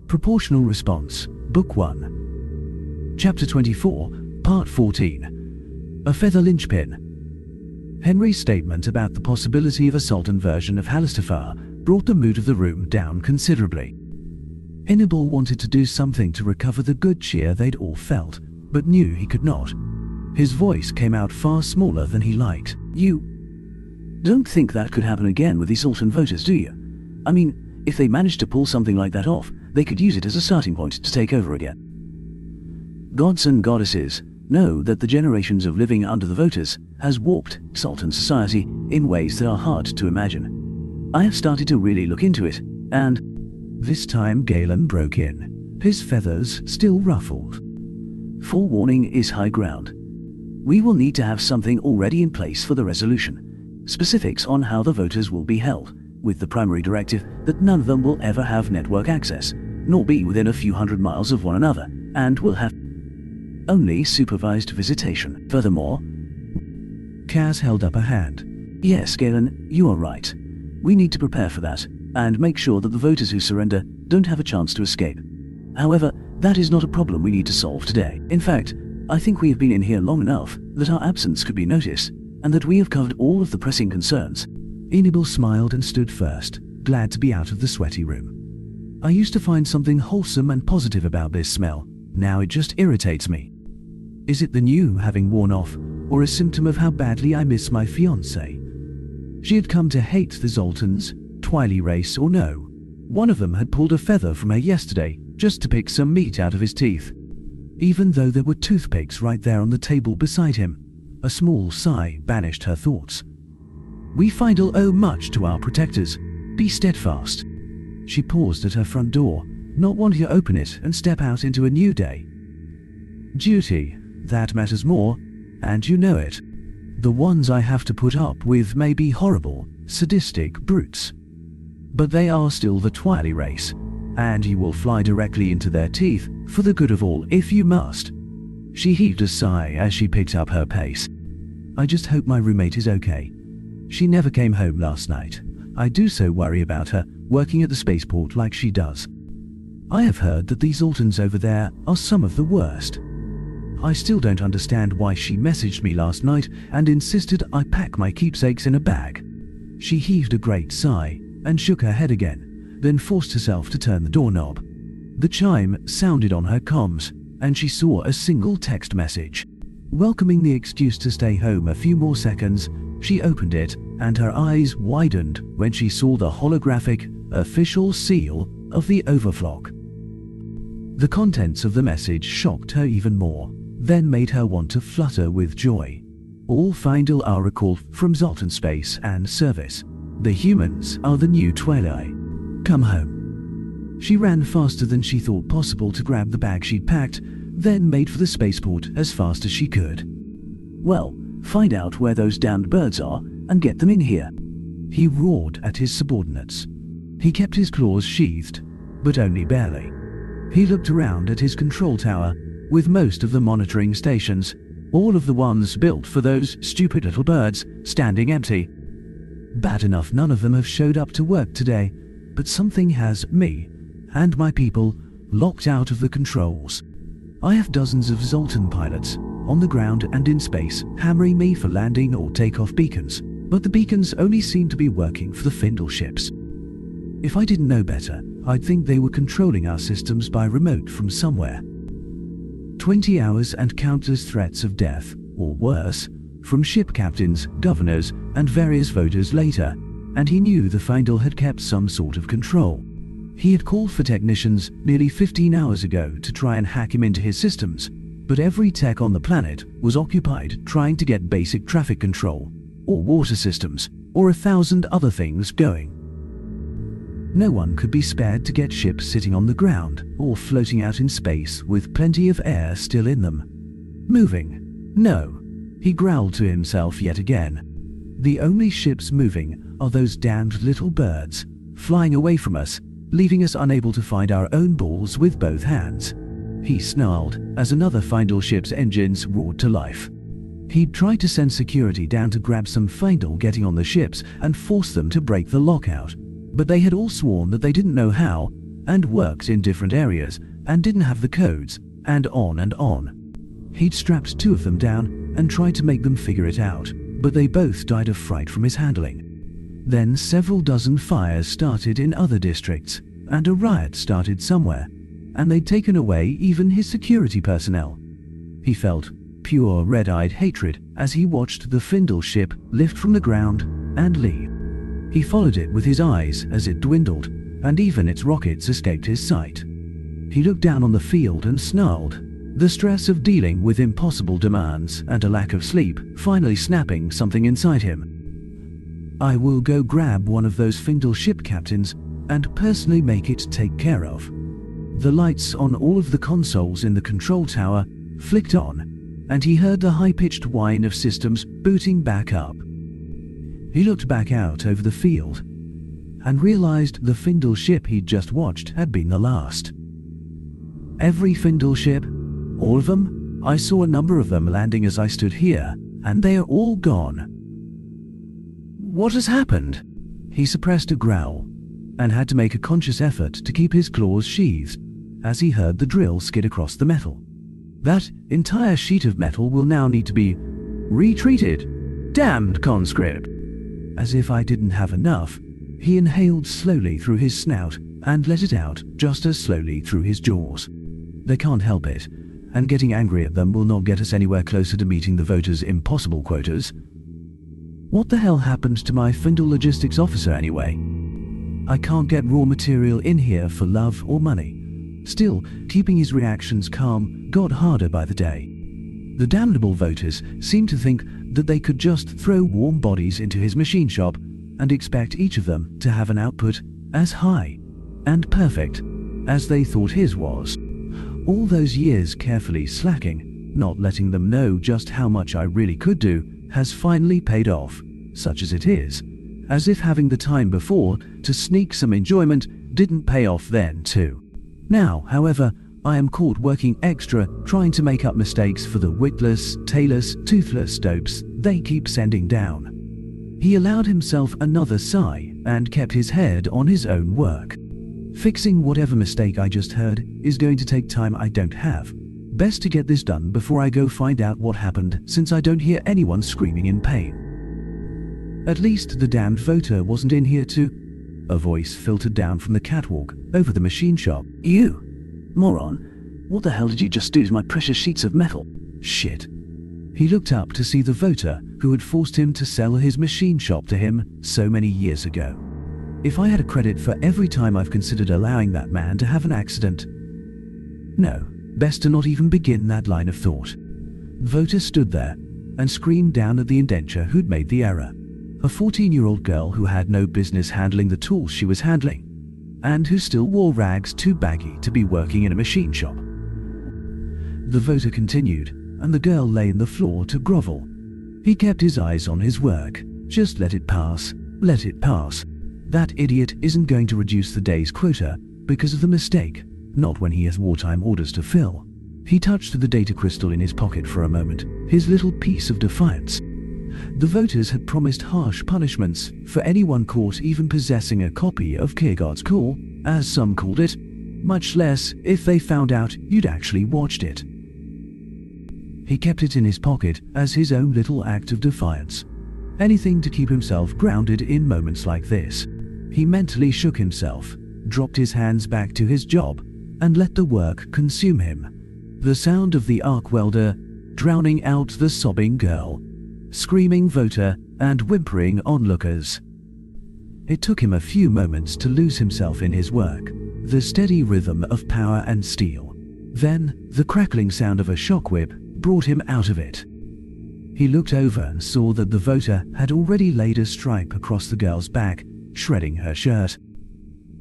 Proportional Response, Book 1. Chapter 24, Part 14. A Feather Lynchpin. Henry's statement about the possibility of a Sultan version of Halistafar brought the mood of the room down considerably. Hannibal wanted to do something to recover the good cheer they'd all felt, but knew he could not. His voice came out far smaller than he liked. You don't think that could happen again with the Sultan voters, do you? I mean, if they managed to pull something like that off, they could use it as a starting point to take over again. Gods and goddesses know that the generations of living under the voters has warped Sultan society in ways that are hard to imagine. I have started to really look into it, and this time Galen broke in, his feathers still ruffled. Forewarning is high ground. We will need to have something already in place for the resolution. Specifics on how the voters will be held, with the primary directive that none of them will ever have network access, nor be within a few hundred miles of one another, and will have only supervised visitation. Furthermore, Kaz held up a hand. Yes, Galen, you are right. We need to prepare for that, and make sure that the voters who surrender don't have a chance to escape. However, that is not a problem we need to solve today. In fact, I think we have been in here long enough that our absence could be noticed, and that we have covered all of the pressing concerns. Hannibal smiled and stood first, glad to be out of the sweaty room. I used to find something wholesome and positive about this smell. Now it just irritates me. Is it the new having worn off, or a symptom of how badly I miss my fiancée? She had come to hate the Zoltans, Twily race or no. One of them had pulled a feather from her yesterday just to pick some meat out of his teeth, even though there were toothpicks right there on the table beside him. A small sigh banished her thoughts. We Feindal owe much to our protectors. Be steadfast. She paused at her front door, not wanting to open it and step out into a new day. Duty, that matters more, and you know it. The ones I have to put up with may be horrible, sadistic brutes, but they are still the Twily race, and you will fly directly into their teeth for the good of all if you must. She heaved a sigh as she picked up her pace. I just hope my roommate is okay. She never came home last night. I do so worry about her, working at the spaceport like she does. I have heard that these Zoltans over there are some of the worst. I still don't understand why she messaged me last night and insisted I pack my keepsakes in a bag. She heaved a great sigh and shook her head again, then forced herself to turn the doorknob. The chime sounded on her comms, and she saw a single text message. Welcoming the excuse to stay home a few more seconds, she opened it, and her eyes widened when she saw the holographic, official seal of the Overflock. The contents of the message shocked her even more, then made her want to flutter with joy. All Feindal are recalled from Zoltan space and service. The humans are the new Twilight. Come home. She ran faster than she thought possible to grab the bag she'd packed, then made for the spaceport as fast as she could. Well, find out where those damned birds are and get them in here. He roared at his subordinates. He kept his claws sheathed, but only barely. He looked around at his control tower, with most of the monitoring stations, all of the ones built for those stupid little birds, standing empty. Bad enough none of them have showed up to work today, but something has me, and my people, locked out of the controls. I have dozens of Zoltan pilots, on the ground and in space, hammering me for landing or takeoff beacons, but the beacons only seem to be working for the Feindal ships. If I didn't know better, I'd think they were controlling our systems by remote from somewhere. 20 hours and countless threats of death, or worse, from ship captains, governors, and various voters later, and he knew the Feindal had kept some sort of control. He had called for technicians nearly 15 hours ago to try and hack him into his systems, but every tech on the planet was occupied trying to get basic traffic control, or water systems, or 1,000 other things going. No one could be spared to get ships sitting on the ground or floating out in space with plenty of air still in them. Moving? No. He growled to himself yet again. The only ships moving are those damned little birds, flying away from us, leaving us unable to find our own balls with both hands. He snarled as another Feindal ship's engines roared to life. He'd tried to send security down to grab some Feindal getting on the ships and force them to break the lockout, but they had all sworn that they didn't know how, and worked in different areas and didn't have the codes, and on and on. He'd strapped 2 of them down and tried to make them figure it out, but they both died of fright from his handling. Then several dozen fires started in other districts, and a riot started somewhere, and they'd taken away even his security personnel. He felt pure red-eyed hatred as he watched the Findle ship lift from the ground and leave. He followed it with his eyes as it dwindled, and even its rockets escaped his sight. He looked down on the field and snarled, the stress of dealing with impossible demands and a lack of sleep finally snapping something inside him. I will go grab one of those Findle ship captains and personally make it take care of. The lights on all of the consoles in the control tower flicked on, and he heard the high-pitched whine of systems booting back up. He looked back out over the field and realized the Findle ship he'd just watched had been the last. Every Findle ship, all of them, I saw a number of them landing as I stood here, and they are all gone. What has happened? He suppressed a growl and had to make a conscious effort to keep his claws sheathed as he heard the drill skid across the metal. That entire sheet of metal will now need to be retreated. Damned conscript! As if I didn't have enough, he inhaled slowly through his snout and let it out just as slowly through his jaws. They can't help it, and getting angry at them will not get us anywhere closer to meeting the voters' impossible quotas. What the hell happened to my Findle logistics officer anyway? I can't get raw material in here for love or money. Still, keeping his reactions calm got harder by the day. The damnable voters seemed to think that they could just throw warm bodies into his machine shop and expect each of them to have an output as high and perfect as they thought his was. All those years carefully slacking, not letting them know just how much I really could do, has finally paid off, such as it is, as if having the time before to sneak some enjoyment didn't pay off then too. Now, however, I am caught working extra trying to make up mistakes for the witless, tailless, toothless dopes they keep sending down. He allowed himself another sigh and kept his head on his own work. Fixing whatever mistake I just heard is going to take time I don't have. Best to get this done before I go find out what happened, since I don't hear anyone screaming in pain. At least the damned voter wasn't in here to... A voice filtered down from the catwalk over the machine shop. You, moron, what the hell did you just do to my precious sheets of metal? Shit. He looked up to see the voter who had forced him to sell his machine shop to him so many years ago. If I had a credit for every time I've considered allowing that man to have an accident... No, best to not even begin that line of thought. The voter stood there and screamed down at the indenture who'd made the error. A 14-year-old girl who had no business handling the tools she was handling, and who still wore rags too baggy to be working in a machine shop. The voter continued, and the girl lay on the floor to grovel. He kept his eyes on his work. Just let it pass. Let it pass. That idiot isn't going to reduce the day's quota because of the mistake, not when he has wartime orders to fill. He touched the data crystal in his pocket for a moment, his little piece of defiance. The voters had promised harsh punishments for anyone caught even possessing a copy of Kierkegaard's Call, as some called it, much less if they found out you'd actually watched it. He kept it in his pocket as his own little act of defiance. Anything to keep himself grounded in moments like this. He mentally shook himself, dropped his hands back to his job, and let the work consume him. The sound of the arc welder drowning out the sobbing girl, screaming voter, and whimpering onlookers. It took him a few moments to lose himself in his work, the steady rhythm of power and steel. Then, the crackling sound of a shock whip brought him out of it. He looked over and saw that the voter had already laid a stripe across the girl's back, shredding her shirt.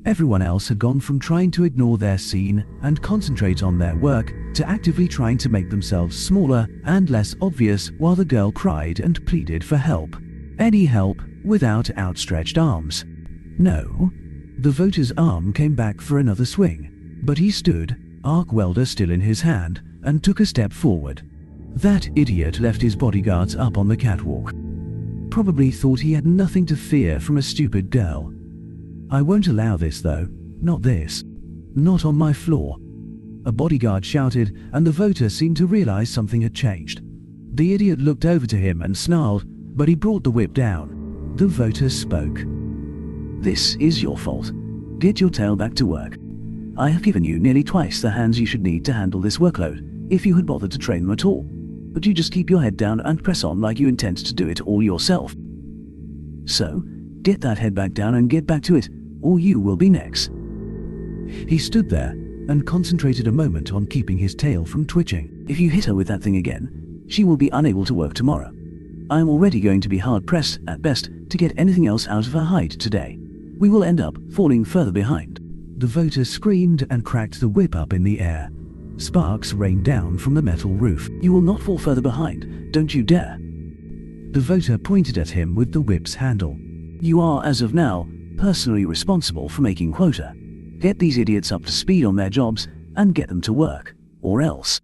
Everyone else had gone from trying to ignore their scene and concentrate on their work to actively trying to make themselves smaller and less obvious while the girl cried and pleaded for help. Any help without outstretched arms. No. The voter's arm came back for another swing, but he stood, arc welder still in his hand, and took a step forward. That idiot left his bodyguards up on the catwalk. Probably thought he had nothing to fear from a stupid girl. I won't allow this though, not this. Not on my floor. A bodyguard shouted, and the voter seemed to realize something had changed. The idiot looked over to him and snarled, but he brought the whip down. The voter spoke. This is your fault. Get your tail back to work. I have given you nearly twice the hands you should need to handle this workload, if you had bothered to train them at all. But you just keep your head down and press on like you intend to do it all yourself. So, get that head back down and get back to it, or you will be next. He stood there and concentrated a moment on keeping his tail from twitching. If you hit her with that thing again, she will be unable to work tomorrow. I am already going to be hard-pressed, at best, to get anything else out of her hide today. We will end up falling further behind. The voter screamed and cracked the whip up in the air. Sparks rained down from the metal roof. You will not fall further behind, don't you dare. The voter pointed at him with the whip's handle. You are, as of now, personally responsible for making quota. Get these idiots up to speed on their jobs and get them to work, or else.